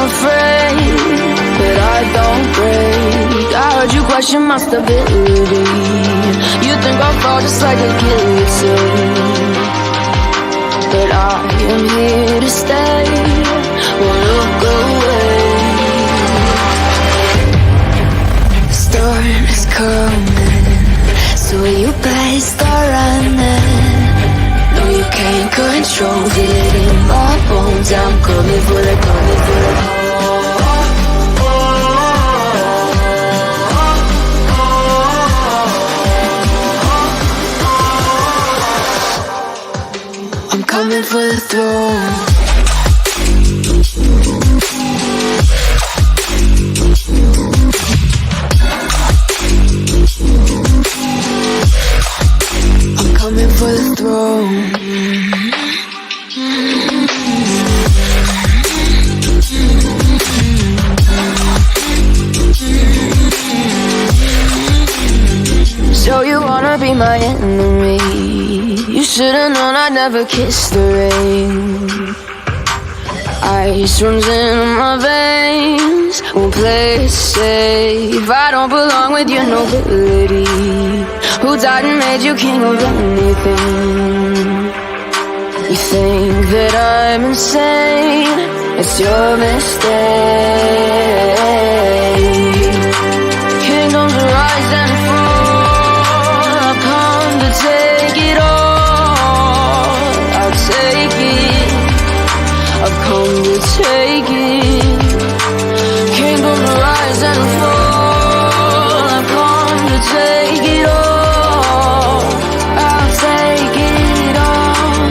afraid, but I don't break. I heard you question my stability. You think I'll fall just like a guillotine, but I am here to stay. Won't look away. The storm is coming, so you better start running. No, you can't control it in my bones. I'm coming for the, coming for the. I'm coming for the throne. I'm coming for the throne. So you wanna be my enemy? You should've known I'd never kiss the rain. Ice runs in my veins, won't play it safe. I don't belong with your nobility. Who died and made you king of anything? You think that I'm insane? It's your mistake. Kingdoms rise and fall, I've come to take it all. I'll take it, I've come to take it. Kingdoms rise and fall, I've come to take it all. I'll take it all.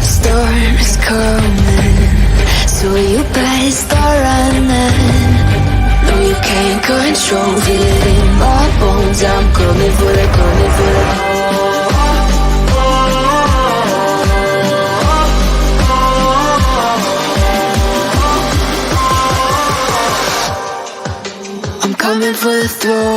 The storm is coming, so you better start running. No, you can't control it in my bones. I'm coming for the, coming for the. I'm coming for the throne.